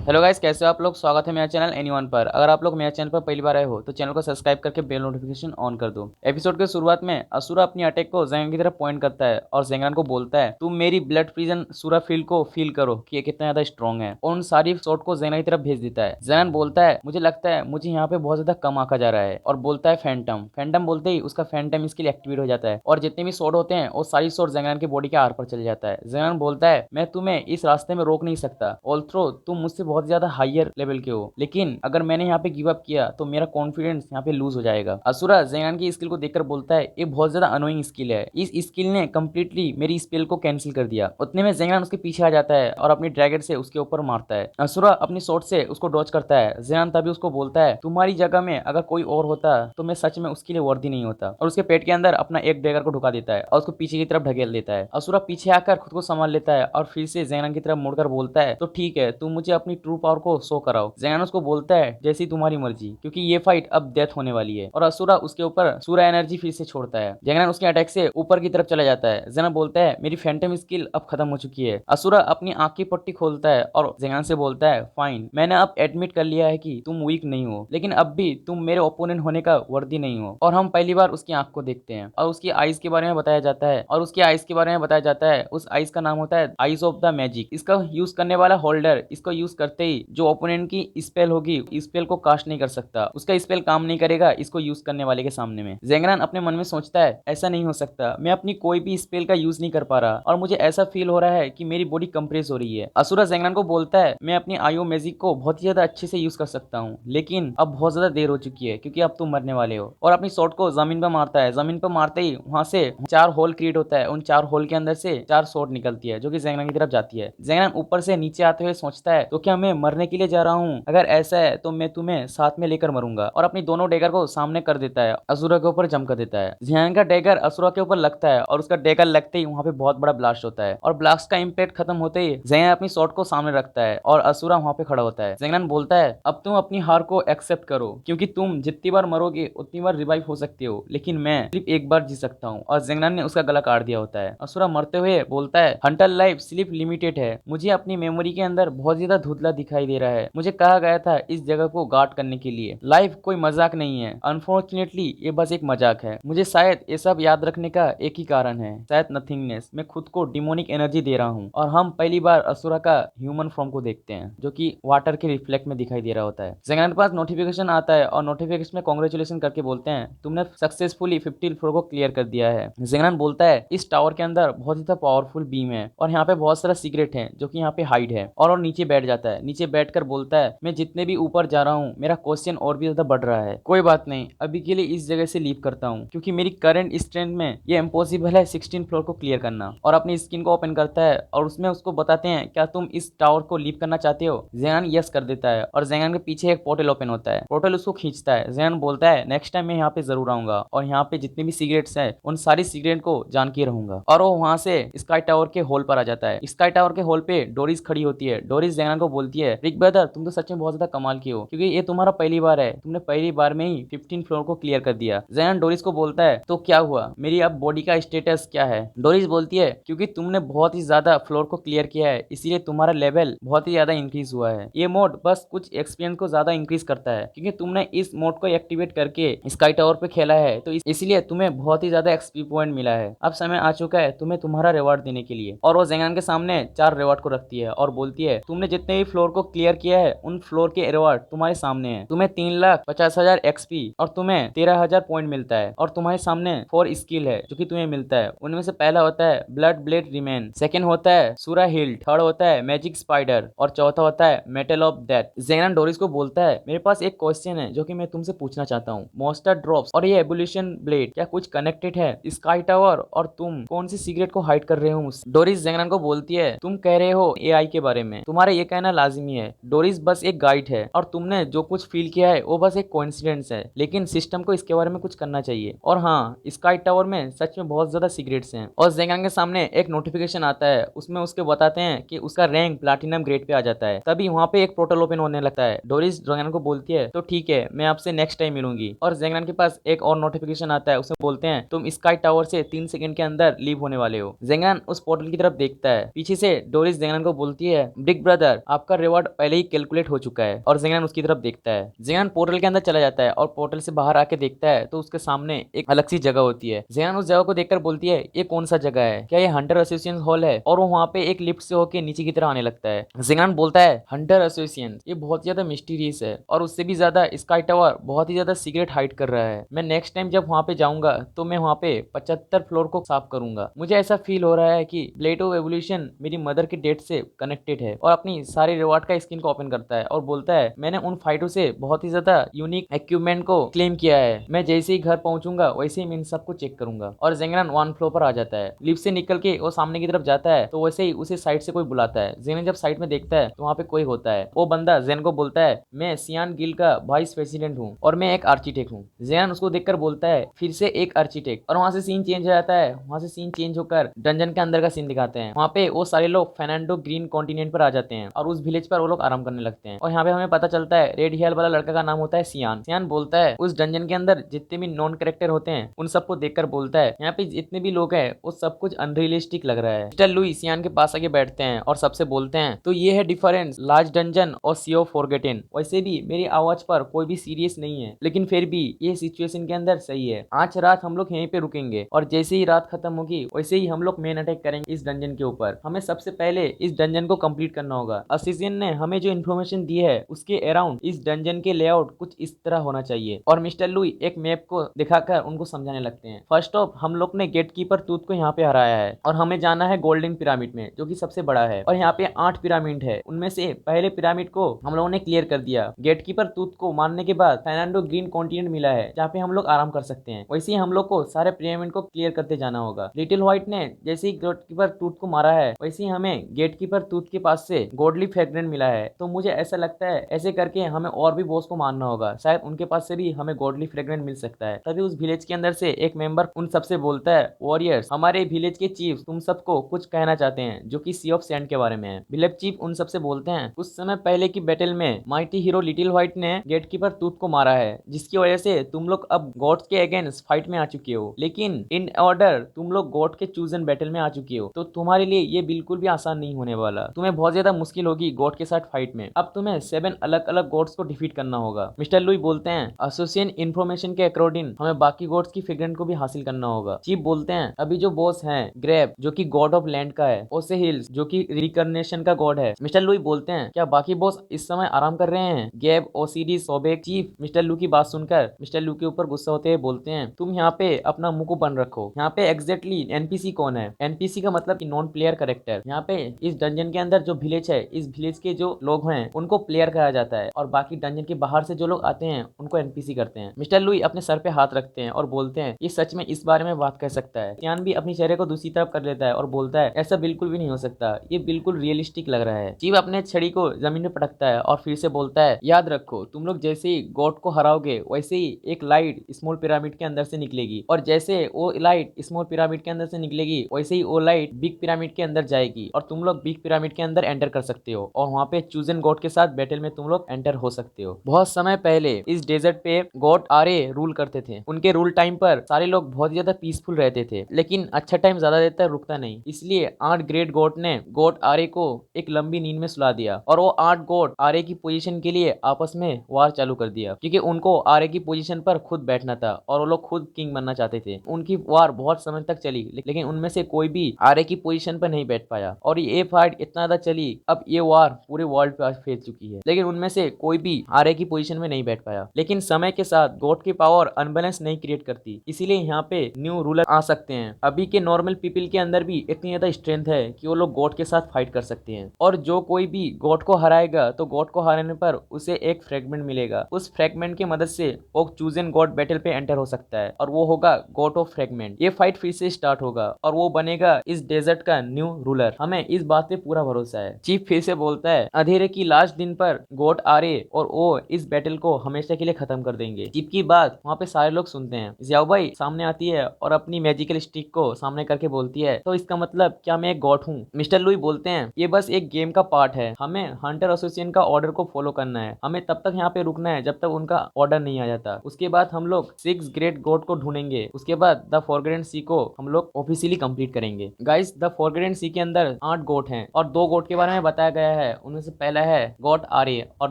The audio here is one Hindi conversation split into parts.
हेलो गाइस, कैसे हो आप लोग। स्वागत है मेरा चैनल एनीवन पर। अगर आप लोग मेरे चैनल पर पहली बार आए हो तो चैनल को सब्सक्राइब करके बेल नोटिफिकेशन ऑन कर दो। एपिसोड के शुरुआत में असुरा अपनी अटैक को जेंगन की तरफ पॉइंट करता है और जेंगन को बोलता है तुम मेरी ब्लड प्रिजन सुरा फील्ड को फील करो कि ये कितना ज्यादा स्ट्रॉन्ग है, और उन सारी शॉट को जेंगन की तरफ भेज देता है। जेंगन बोलता है मुझे लगता है मुझे यहाँ पे बहुत ज्यादा कम आंका जा रहा है, और बोलता है फैंटम। फैंटम बोलते ही उसका फैंटम स्किल एक्टिवेट हो जाता है और जितने भी शॉट होते हैं वो सारी शॉट जेंगन की बॉडी के आर पर चले जाता है। जेंगन बोलता है मैं तुम्हें इस रास्ते में रोक नहीं सकता, ऑल्थ्रो तुम मुझसे बहुत ज्यादा हायर लेवल के हो, लेकिन अगर मैंने यहाँ पे गिव अप किया तो मेरा कॉन्फिडेंस यहाँ पे लूज हो जाएगा। असुरा जेंगान की स्किल को देखकर बोलता है ये बहुत ज्यादा अनोइंग स्किल है, इस स्किल ने कंप्लीटली मेरी स्पेल को कैंसिल कर दिया। उतने में जेंगान उसके पीछे आ जाता है और अपनी ड्रैगन से उसके ऊपर मारता है। असुरा अपनी शॉट से उसको डॉज करता है। जेंगान तभी उसको बोलता है तुम्हारी जगह में अगर कोई और होता तो मैं सच में उसके लिए वर्दी नहीं होता, और उसके पेट के अंदर अपना एक डैगर को ढुका देता है और उसको पीछे की तरफ ढकेल देता है। असुरा पीछे आकर खुद को संभाल लेता है और फिर से जेंगान की तरफ मुड़कर बोलता है तो ठीक है, तुम मुझे अपनी ट्रू पावर को शो कराओ। जेंगान उसको बोलता है जैसी तुम्हारी मर्जी, क्योंकि ये फाइट अब डेथ होने वाली है। और असुरा उसके ऊपर सूर्य एनर्जी फिर से छोड़ता है। जेंगान उसके अटैक से ऊपर की तरफ चला जाता है। जेंगान बोलता है मेरी फैंटम स्किल अब खत्म हो चुकी है। असुरा अपनी आंख की पट्टी खोलता है और जेंगान से बोलता है फाइन, मैंने अब एडमिट कर लिया है कि तुम वीक नहीं हो, लेकिन अब भी तुम मेरे ओपोनेंट होने का वर्दी नहीं हो। और हम पहली बार उसकी आंख को देखते हैं और उसकी आइज के बारे में बताया जाता है, उस आइज का नाम होता है आइज ऑफ द मैजिक। इसका यूज करने वाला होल्डर इसको यूज करते ही जो ओपोनेंट की स्पेल होगी स्पेल को कास्ट नहीं कर सकता, उसका स्पेल काम नहीं करेगा इसको यूज करने वाले के सामने में। जेंगनान अपने मन में सोचता है ऐसा नहीं हो सकता, मैं अपनी कोई भी स्पेल का यूज नहीं कर पा रहा और मुझे ऐसा फील हो रहा है कि मेरी बॉडी कंप्रेस हो रही है। असुरा जेंगनान को बोलता है मैं अपनी आयो मैजिक को बहुत ही ज्यादा अच्छे से यूज कर सकता हूँ, लेकिन अब बहुत ज्यादा देर हो चुकी है क्योंकि अब तुम मरने वाले हो। और अपनी शॉट को जमीन पर मारता है। जमीन पर मारते ही वहां से 4 होल क्रिएट होता है। उन 4 होल के अंदर से 4 शॉट निकलती है जो कि जेंगनान की तरफ जाती है। जेंगनान ऊपर से नीचे आते हुए सोचता है तो क्या मैं मरने के लिए जा रहा हूँ? अगर ऐसा है तो मैं तुम्हें साथ में लेकर मरूंगा, और अपनी दोनों डैगर को सामने कर देता है। असुरा के ऊपर जंप कर देता है। जियान का डैगर असुरा के ऊपर लगता है और उसका डैगर लगते ही वहां पे बहुत बड़ा ब्लास्ट होता है, और ब्लास्ट का इम्पैक्ट खत्म होते ही जैन अपनी शॉट को सामने रखता है और असुरा वहां पे खड़ा होता है। जेंगनान बोलता है अब तुम अपनी हार को एक्सेप्ट करो, क्योंकि तुम जितनी बार मरोगे उतनी बार रिवाइव हो सकते हो, लेकिन मैं सिर्फ एक बार जी सकता हूँ। और जेंगनान ने उसका गला काट दिया होता है। असुरा मरते हुए बोलता है हंटर लाइफ सिर्फ लिमिटेड है, मुझे अपनी मेमोरी के अंदर बहुत ज्यादा धुंधला दिखाई दे रहा है। मुझे कहा गया था इस जगह को गार्ड करने के लिए। लाइफ कोई मजाक नहीं है, अनफॉर्चुनेटली ये बस एक मजाक है। मुझे शायद ये सब याद रखने का एक ही कारण है, शायद नथिंगनेस। मैं खुद को डिमोनिक एनर्जी दे रहा हूँ। और हम पहली बार असुरा का ह्यूमन फॉर्म को देखते हैं जो कि वाटर के रिफ्लेक्ट में दिखाई दे रहा होता है। जेंगनान के पास नोटिफिकेशन आता है और नोटिफिकेशन में कांग्रेचुलेशन करके बोलते हैं तुमने सक्सेसफुली 50 फ्लोर को क्लियर कर दिया है। जेंगनान बोलता है इस टावर के अंदर बहुत ही पावरफुल बीम है और यहाँ पे बहुत सारा सीक्रेट है जो कि यहाँ पे हाइड है। और नीचे बैठ जाता है। नीचे बैठकर बोलता है मैं जितने भी ऊपर जा रहा हूँ मेरा क्वेश्चन और भी ज्यादा बढ़ रहा है। कोई बात नहीं, अभी के लिए इस जगह से लीव करता हूँ, क्योंकि मेरी करंट स्ट्रेंथ में ये इम्पॉसिबल है 16 फ्लोर को क्लियर करना। और अपनी स्किन को ओपन करता है और उसमें उसको बताते हैं क्या तुम इस टावर को लीव करना चाहते हो? जेंगान यस कर देता है और जेंगान के पीछे एक पोर्टल ओपन होता है। पोर्टल उसको खींचता है। जेंगान बोलता है नेक्स्ट टाइम मैं यहाँ पे जरूर आऊंगा और यहाँ पे जितने भी सिगरेट्स हैं उन सारी सिगरेट को जान के रहूंगा। और वो वहां से स्काई टावर के होल पर आ जाता है। स्काई टावर के होल पे डोरिस खड़ी होती है। डोरिस जेंगान को बोलती है रिक ब्रदर तुम तो सच में बहुत ज्यादा कमाल की हो, क्योंकि ये तुम्हारा पहली बार है, तुमने पहली बार में ही 15 फ्लोर को क्लियर कर दिया। जेंगान डोरिस को बोलता है तो क्या हुआ, मेरी अब बॉडी का स्टेटस क्या है? डोरिस बोलती है क्योंकि तुमने बहुत ही ज्यादा फ्लोर को क्लियर किया है इसीलिए तुम्हारा लेवल बहुत ही ज्यादा इंक्रीज हुआ है। ये मोड बस कुछ एक्सपीरियंस को ज्यादा इंक्रीज करता है, क्योंकि तुमने इस मोड को एक्टिवेट करके स्काई टावर पे खेला है तो इसलिए तुम्हें बहुत ही ज्यादा एक्सपी पॉइंट मिला है। अब समय आ चुका है तुम्हें तुम्हारा रिवॉर्ड देने के लिए। और वो जेंगान के सामने 4 रिवॉर्ड को रखती है और बोलती है तुमने जितने भी फ्लोर को क्लियर किया है उन फ्लोर के रिवॉर्ड तुम्हारे सामने है। तुम्हें 3,50,000 एक्सपी और तुम्हें 13,000 पॉइंट मिलता है, और तुम्हारे सामने 4 स्किल है जो कि तुम्हें मिलता है। उनमें से पहला होता है ब्लड ब्लेड रिमेन, सेकंड होता है सूरा हिल्ड, थर्ड होता है मैजिक स्पाइडर, और चौथा होता है मेटल ऑफ डेथ। जेंगान डोरिस को बोलता है मेरे पास एक क्वेश्चन है जो कि मैं तुमसे पूछना चाहता हूँ, मॉन्स्टर ड्रॉप्स और ये एवोल्यूशन ब्लेड क्या कुछ कनेक्टेड है? स्काई टावर और तुम कौन सी सीक्रेट को हाइड कर रहे हो मुझसे? डोरिस जेंगान को बोलती है तुम कह रहे हो एआई के बारे में, तुम्हारा ये कहना लाजिमी है। डोरिस बस एक गाइड है और तुमने जो कुछ फील किया है वो बस एक कोइंसिडेंस है, लेकिन सिस्टम को इसके बारे में कुछ करना चाहिए। और हाँ, स्काई टावर में सच में बहुत ज्यादा सीक्रेट्स हैं। और जेंगान के सामने एक नोटिफिकेशन आता है, उसमें उसके बताते हैं कि उसका रैंक प्लैटिनम ग्रेड पे आ जाता है। तभी वहाँ पे एक पोर्टल ओपन होने लगता है। डोरिस जेंगान को बोलती है तो ठीक है, मैं आपसे नेक्स्ट टाइम मिलूंगी। और जेंगान के पास एक और नोटिफिकेशन आता है, उसमें बोलते हैं तुम स्काई टावर से 3 सेकंड के अंदर लीव होने वाले हो। जेंगान उस पोर्टल की तरफ देखता है। पीछे से डोरिस जेंगान को बोलती है बिग ब्रदर आपका रिवॉर्ड पहले ही कैलकुलेट हो चुका है और जेंगन उसकी तरफ देखता है। जेंगन पोर्टल के अंदर चला जाता है और पोर्टल से बाहर आके देखता है तो उसके सामने एक अलग सी जगह होती है। जेंगन उस जगह को देखकर बोलती है ये कौन सा जगह है, क्या ये हंटर एसोसिएशन हॉल है? और वो वहाँ पे एक लिफ्ट से होके नीचे की तरफ आने लगता है। जेंगन बोलता है हंटर एसोसिएशन ये बहुत ज्यादा मिस्टीरियस है और उससे भी ज्यादा स्काई टावर बहुत ही ज्यादा सीक्रेट हाइड कर रहा है। मैं नेक्स्ट टाइम जब वहाँ पे जाऊंगा तो मैं वहाँ पे 75 फ्लोर को साफ करूंगा। मुझे ऐसा फील हो रहा है कि ब्लेड ऑफ एवोल्यूशन मेरी मदर के डेट से कनेक्टेड है। और अपनी सारी रिवॉर्ड का स्क्रीन को ओपन करता है और बोलता है मैंने उन फाइटों से बहुत ही ज्यादा यूनिक इक्विपमेंट को क्लेम किया है। मैं जैसे ही घर पहुंचूंगा वैसे ही मैं इन सबको चेक करूंगा। और जेंगन 1 फ्लोर पर आ जाता है। लिफ्ट से निकल के वो सामने की तरफ जाता है तो वैसे ही उसे साइड से कोई बुलाता है। जेंगन जब साइड में देखता है तो वहाँ पे कोई होता है। वो बंदा जेन को बोलता है मैं सियान गिल का वाइस प्रेसिडेंट हूँ और मैं एक आर्किटेक्ट हूँ। जेन उसको देखकर बोलता है फिर से एक आर्किटेक्ट। और वहाँ से सीन चेंज हो जाता है। वहाँ से सीन चेंज होकर डंजन के अंदर का सीन दिखाते हैं। वहाँ पे वो सारे लोग फेर्नांडो ग्रीन कॉन्टिनेंट पर आ जाते हैं और उस विलेज पर वो लोग आराम करने लगते हैं। और यहाँ पे हमें पता चलता है रेड हेयर वाला लड़का का नाम होता है सियान। सियान बोलता है उस डंजन के अंदर जितने भी नॉन कैरेक्टर होते हैं उन सबको देखकर बोलता है यहाँ पे जितने भी लोग हैं वो सब कुछ अनरियलिस्टिक लग रहा है। मिस्टर लुई सियान के पास आके बैठते हैं और सबसे बोलते हैं तो ये है डिफरेंस लार्ज डंजन और सी ऑफ फॉरगेटन। वैसे भी मेरी आवाज पर कोई भी सीरियस नहीं है लेकिन फिर भी ये सिचुएशन के अंदर सही है। आज रात हम लोग यहीं पे रुकेंगे और जैसे ही रात खत्म होगी वैसे ही हम लोग मेन अटैक करेंगे इस डंजन के ऊपर। हमें सबसे पहले इस डंजन को कंप्लीट करना होगा। असिसियन ने हमें जो इन्फॉर्मेशन दी है उसके अराउंड इस डंजन के लेआउट कुछ इस तरह होना चाहिए। और मिस्टर लुई एक मैप को दिखाकर उनको समझाने लगते हैं। फर्स्ट ऑफ हम लोग ने गेटकीपर टूथ को यहाँ पे हराया है और हमें जाना है गोल्डन पिरामिड में जो कि सबसे बड़ा है। और यहाँ पे 8 पिरामिड है। उनमें से पहले पिरामिड को हम लोगों ने क्लियर कर दिया। गेटकीपर टूथ को मारने के बाद फेर्नांडो ग्रीन कॉन्टिनेंट मिला है जहाँ पे हम लोग आराम कर सकते हैं। वैसे ही हम लोग को सारे पिरामिड को क्लियर करते जाना होगा। लिटिल व्हाइट ने जैसे ही गेटकीपर टूथ को मारा है वैसे ही हमें गेटकीपर टूथ के पास से गॉडली फ्रेगनेंट मिला है। तो मुझे ऐसा लगता है ऐसे करके हमें और भी बॉस को मारना होगा। शायद उनके पास से भी हमें गॉडली फ्रेगनेंट मिल सकता है। तभी उस विलेज के अंदर से एक मेंबर उन सबसे बोलता है वॉरियर्स हमारे विलेज के चीफ तुम सबको कुछ कहना चाहते हैं जो कि सी ऑफ सैंड के बारे में है। विलेज चीफ उन सबसे बोलते हैं कुछ समय पहले की बैटल में माइटी हीरो लिटिल व्हाइट ने गेटकीपर टूथ को मारा है जिसकी वजह से तुम लोग अब गॉड्स के अगेंस्ट फाइट में आ चुके हो। लेकिन इन ऑर्डर तुम लोग गॉड के चूजन बैटल में आ चुके हो तो तुम्हारे लिए ये बिल्कुल भी आसान नहीं होने वाला। तुम्हें बहुत ज्यादा मुश्किल होगी गॉड के साथ फाइट में। अब तुम्हें 7 अलग अलग गॉड्स को डिफीट करना होगा। मिस्टर लुई बोलते हैं एसोसिएशन इन्फॉर्मेशन के अकॉर्डिंग हमें बाकी गॉड्स की फ्रेगनेंट को भी हासिल करना होगा। चीफ बोलते हैं अभी जो बॉस है ग्रेब जो कि गॉड ऑफ लैंड का है, ओसे हिल्स जो कि रिकर्नेशन का गॉड है। मिस्टर लुई बोलते हैं क्या बाकी बॉस इस समय आराम कर रहे हैं? गैब, ओसीरिस, सोबेक। चीफ मिस्टर लू की बात सुनकर मिस्टर लू के ऊपर गुस्सा होते हुए बोलते हैं तुम यहाँ पे अपना मुंह को बंद रखो। यहाँ पे एग्जैक्टली एनपीसी कौन है? एनपीसी का मतलब नॉन प्लेयर कैरेक्टर। यहाँ पे इस डंजन के अंदर जो विलेज है इस विलेज के जो लोग हैं उनको प्लेयर कहा जाता है और बाकी डंजन के बाहर से जो लोग आते हैं उनको एनपीसी करते हैं। मिस्टर लुई अपने सर पे हाथ रखते हैं और बोलते हैं ये सच में इस बारे में बात कर सकता है। सियान भी अपनी चेहरे को दूसरी तरफ कर लेता है और बोलता है ऐसा बिल्कुल भी नहीं हो सकता, ये बिल्कुल रियलिस्टिक लग रहा है। चीफ अपने छड़ी को जमीन में पटकता है और फिर से बोलता है याद रखो तुम लोग जैसे ही गॉड को हराओगे वैसे ही एक लाइट स्मॉल पिरामिड के अंदर से निकलेगी और जैसे वो लाइट स्मॉल पिरामिड के अंदर से निकलेगी वैसे ही वो लाइट बिग पिरामिड के अंदर जाएगी और तुम लोग बिग पिरामिड के अंदर एंटर कर सकते हो और वहाँ पे चूजन गॉड के साथ बैटल में तुम लोग एंटर हो सकते हो। बहुत समय पहले इस डेजर्ट पे गॉड आरे रूल करते थे। उनके रूल टाइम पर सारे लोग बहुत ज्यादा पीसफुल रहते थे लेकिन अच्छा टाइम ज्यादा देर तक रुकता नहीं। इसलिए 8 ग्रेट गॉड ने गॉड आरे को एक लंबी नींद में सुला दिया और वो 8 गॉड आरे की पोजीशन के लिए आपस में वार चालू कर दिया क्योंकि उनको आरे की पोजीशन पर खुद बैठना था और वो लोग खुद किंग बनना चाहते थे। उनकी वार बहुत समय तक चली लेकिन उनमें से कोई भी आरे की पोजीशन पर नहीं बैठ पाया और ये फाइट इतना ज्यादा चली अब ये वार पूरे वर्ल्ड पे फैल चुकी है लेकिन उनमें से कोई भी आरे की पोजीशन में नहीं बैठ पाया। लेकिन समय के साथ गॉड की पावर अनबैलेंस नहीं क्रिएट करती इसीलिए यहाँ पे न्यू रूलर आ सकते हैं। अभी के नॉर्मल पीपल के अंदर भी इतनी ज्यादा स्ट्रेंथ है कि वो लोग गॉड के साथ फाइट कर सकते हैं और जो कोई भी गॉड को हराएगा तो गॉड को हराने पर उसे एक फ्रेगमेंट मिलेगा। उस फ्रेगमेंट की मदद से वो चूजन गॉड बैटल पे एंटर हो सकता है और वो होगा गॉड ऑफ फ्रेगमेंट। ये फाइट फिर से स्टार्ट होगा और वो बनेगा इस डेजर्ट का न्यू रूलर। हमें इस बात पे पूरा भरोसा है। चीफ फिर से बोलता है अंधेरे की लास्ट दिन पर गॉड आरे और वो इस बैटल को हमेशा के लिए खत्म कर देंगे। चीफ की बात वहाँ पे सारे लोग सुनते हैं। ज़ियाओबाई सामने आती है और अपनी मैजिकल स्टिक को सामने करके बोलती है तो इसका मतलब क्या मैं एक गॉड हूँ? मिस्टर लुई बोलते हैं ये बस एक गेम का पार्ट है। हमें हंटर एसोसिएशन का ऑर्डर को फॉलो करना है। हमें तब तक यहाँ पे रुकना है जब तक उनका ऑर्डर नहीं आ जाता। उसके बाद हम लोग 6 ग्रेट गॉड को ढूंढेंगे। उसके बाद द फॉरगेटन सी को हम लोग ऑफिशियली कंप्लीट करेंगे। गाइस द फॉरगेटन सी के अंदर 8 गॉड हैं और 2 गॉड के बारे में बताया गया है है उनमें से पहला है गॉड आर्य और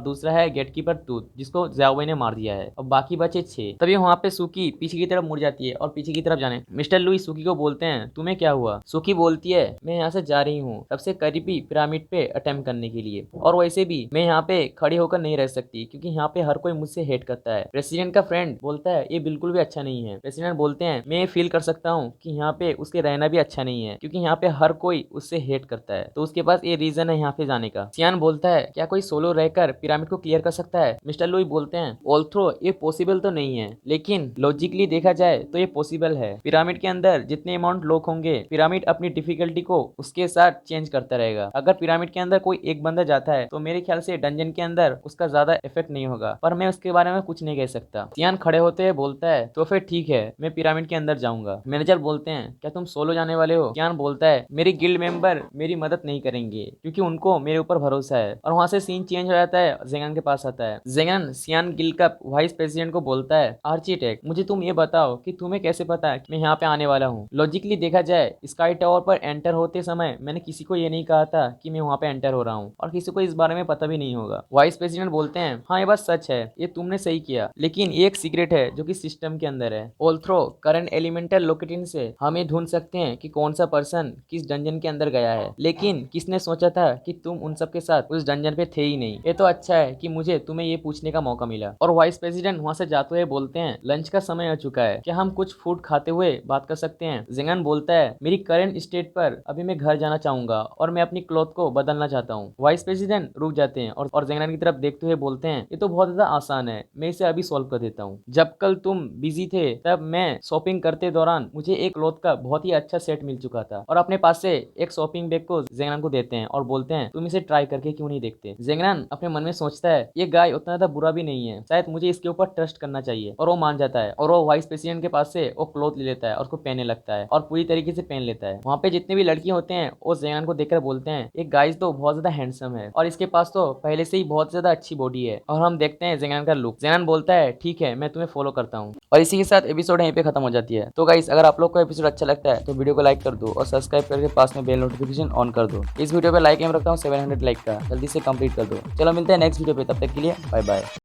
दूसरा है गेटकीपर टूथ जिसको ज़्याओबेई ने मार दिया है और बाकी बचे 6। तभी वहाँ पे सुकी पीछे की तरफ मुड़ जाती है और पीछे की तरफ जाने मिस्टर लुई सुकी को बोलते हैं तुम्हें क्या हुआ। सुकी बोलती है मैं यहाँ से जा रही हूँ सबसे करीबी पिरामिड पे अटेम्प्ट करने के लिए, और वैसे भी मैं यहाँ पे खड़ी होकर नहीं रह सकती क्योंकि यहाँ पे हर कोई मुझसे हेट करता है। प्रेसिडेंट का फ्रेंड बोलता है ये बिल्कुल भी अच्छा नहीं है। प्रेसिडेंट बोलते हैं मैं फील कर सकता हूँ कि यहाँ पे उसके रहना भी अच्छा नहीं है क्योंकि यहाँ पे हर कोई उससे हेट करता है, तो उसके पास ये रीजन है यहाँ पे जाने का। सियान बोलता है क्या कोई सोलो रहकर पिरामिड को क्लियर कर सकता है। मिस्टर लुई बोलते हैं ऑल्थ्रो ये पॉसिबल तो नहीं है लेकिन लॉजिकली देखा जाए तो ये पॉसिबल है। पिरामिड के अंदर जितने अमाउंट लोग होंगे पिरामिड अपनी डिफिकल्टी को उसके साथ चेंज करता रहेगा। अगर पिरामिड के अंदर कोई एक बंदा जाता है तो मेरे ख्याल से डंजन के अंदर उसका ज्यादा इफेक्ट नहीं होगा, पर मैं उसके बारे में कुछ नहीं कह सकता। सियान खड़े होते हुए बोलता है तो फिर ठीक है मैं पिरामिड के अंदर जाऊंगा। मैनेजर बोलते हैं क्या तुम सोलो जाने वाले हो। सियान बोलता है मेरी गिल्ड मेंबर मेरी मदद नहीं करेंगे क्योंकि उनको मेरे ऊपर भरोसा है। और वहां से सीन चेंज हो जाता है, जेंगन के पास आता है। जेंगन सियान गिल्ड का वाइस प्रेसिडेंट को बोलता है आर्किटेक्ट मुझे तुम ये बताओ कि तुम्हें कैसे पता है कि मैं यहाँ पे आने वाला हूँ। लॉजिकली देखा जाए स्काई टावर पर एंटर होते समय मैंने किसी को ये नहीं कहा था कि मैं वहाँ पे एंटर हो रहा हूँ और किसी को इस बारे में पता भी नहीं होगा। वाइस प्रेसिडेंट बोलते हैं हाँ ये बात सच है, ये तुमने सही किया, लेकिन ये एक सीक्रेट है जो कि सिस्टम के अंदर है। ऑल्थ्रो करंट एलिमेंटल लोकेटिन से हम ये ढूंढ सकते हैं कि कौन सा पर्सन किस डंजन के अंदर गया है, लेकिन किसने सोचा था कि तुम उन सब के साथ उस डंजन पे थे ही नहीं। ये तो अच्छा है कि मुझे तुम्हें ये पूछने का मौका मिला। और वाइस प्रेसिडेंट वहां से जाते हुए बोलते हैं लंच का समय आ चुका है, क्या हम कुछ फूड खाते हुए बात कर सकते हैं। जेंगन बोलता है मेरी करंट स्टेट पर अभी मैं घर जाना चाहूंगा और मैं अपनी क्लॉथ को बदलना चाहता हूँ। वाइस प्रेसिडेंट रुक जाते हैं और जेंगन की तरफ देखते हुए बोलते हैं ये तो बहुत ज्यादा आसान है, मैं इसे अभी सॉल्व कर देता हूँ। जब कल तुम बिजी थे तब मैं शॉपिंग करते दौरान मुझे एक क्लॉथ का बहुत ही अच्छा सेट मिल चुका था, और अपने पास से एक शॉपिंग बैग को जेंगन को देते हैं और बोलते हैं तुम इसे ट्राई करके क्यों नहीं देखते। जेंगन अपने मन में सोचता है ये गाय उतना ज्यादा बुरा भी नहीं है, शायद मुझे इसके ऊपर ट्रस्ट करना चाहिए, और वो मान जाता है और वो वाइस प्रेसिडेंट के पास से वो क्लॉथ ले लेता है और उसको पहनने लगता है और पूरी तरीके से पहन लेता है। वहाँ पे जितने भी लड़के होते हैं वो जेंगन को देखकर बोलते हैं ये गाय तो बहुत ज्यादा हैंडसम है और इसके पास तो पहले से ही बहुत ज्यादा अच्छी बॉडी है। और हम देखते हैं जेंगन का लुक। जेंगन बोलता है ठीक है मैं तुम्हें फॉलो करता हूँ, और इसी के साथ एपिसोड यहीं पे खत्म हो जाती है। तो गाइस अगर आप लोग को एपिसोड अच्छा लगता है तो वीडियो को लाइक कर दो और सब्सक्राइब करके पास में बेल नोटिफिकेशन ऑन कर दो। इस वीडियो पे लाइक एम रखता हूँ 700 लाइक का, जल्दी से कंप्लीट कर दो। चलो मिलते हैं नेक्स्ट वीडियो पे, तब तक के लिए बाय बाय।